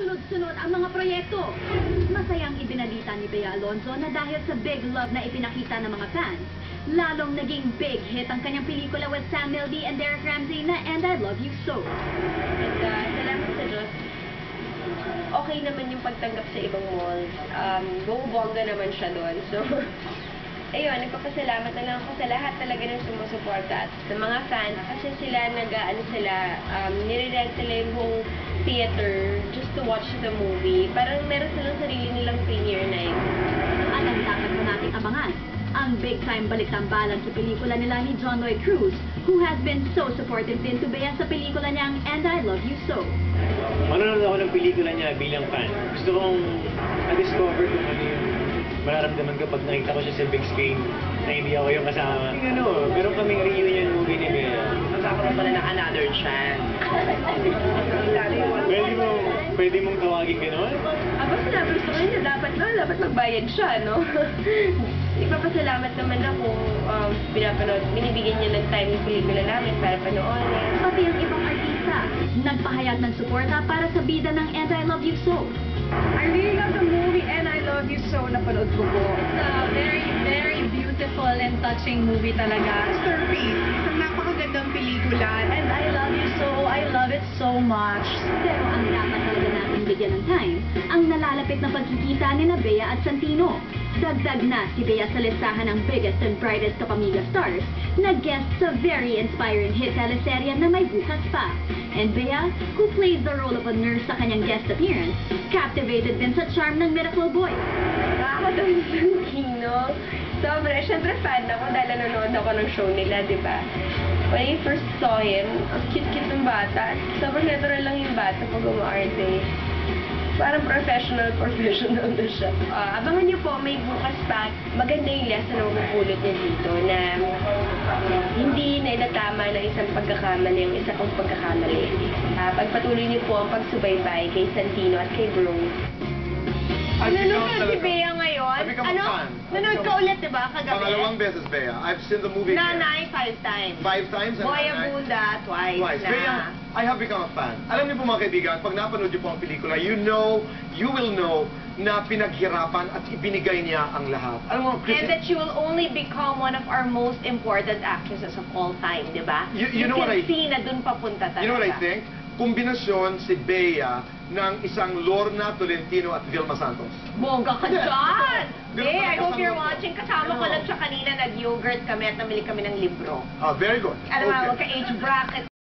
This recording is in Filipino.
sunod-sunod ang mga proyekto. Masayang ibinalita ni Bea Alonzo na dahil sa big love na ipinakita ng mga fans, lalong naging big hit ang kanyang pelikula with Sam Mildy and Derek Ramsey na And I Love You So. At salamat sa Diyos, okay naman yung pagtanggap sa ibang malls. Bongga naman siya doon. So, ayun, nagpapasalamat na lang ako sa lahat talaga ng sumusuporta at sa mga fans kasi sila nire-rent sila yung buong theater just to watch the movie. Parang meron silang sarili nilang premiere night. At ang dapat mo nating abangan, ang big-time balik-tambalang pelikula nila ni John Lloyd Cruz, who has been so supportive din to Bea sa pelikula niyang And I Love You So. Manonood ako ng pelikula niya bilang fan. Gusto kong ma-discover kung ano yung mararamdaman ko pag nakita ko siya sa big screen na hindi ako yung kasama. Meron kaming reunion movie ni Bea. Magkakaroon pala ng another chance. Pwede mong tawagin gano'n? Aba, sinabi gusto ko niya, dapat magbayad siya, no? Ipapasalamat naman ako, binibigyan niya ng time yung pelikula namin para panoorin. Pati ang ibang artista, nagpahayag ng suporta para sa bida ng And I Love You So. I really love the movie And I Love You So. Napanood ko po. It's a very, very beautiful and touching movie talaga. Masterpiece. Isang napakagandang pelikula. And I love you so. I love it so much. Pero ang dapat talaga natin bigyan ng time, ang nalalapit na pagkikita ni Bea at Santino. Dagdag na si Bea sa listahan ng biggest and brightest kapamilya stars, nag-guest sa very inspiring hit teleserye na May Bukas Pa. And Bea, who plays the role of a nurse sa kanyang guest appearance, captivated din sa charm ng Miracle Boy. Nakakatawa si Santino. Sobra, syempre fan ako dahil nanonood ako ng show nila, di ba? When I first saw him, ang cute-cute ng bata. Sobrang natural lang yung bata pag umaarte. Parang professional na siya. Abangan niyo po, May Bukas Pa. Maganda yung lesson na mapupulot niya dito na hindi na itatama ng isang pagkakamali yung isa kong pagkakamali. Pagpatuloy niyo po ang pagsubaybay kay Santino at kay Bro. Nanonood si Bea ngayon? Nanonood ka ulit, di ba? Kagabi? Pangalawang beses, Bea. I've seen the movie. Nanay, 5 times. 5 times? And Boy Nanay? Abunda, twice na. Bea, I have become a fan. Alam niyo po mga kaibigan, pag napanood niyo po ang pelikula, you will know na pinaghirapan at ibinigay niya ang lahat. Alam mo, And that she will only become one of our most important actresses of all time, di ba? You know what I see na dun papunta talaga. You know what I think? Kombinasyon si Bea ng isang Lorna Tolentino at Vilma Santos. Bongga ka dyan! Ganun Hey, I talaga hope you're kasama ko. watching. Kasama ko lang siya kanina, nag-yogurt kami at namili kami ng libro. Very good. Alam mo, Okay. magka-age bracket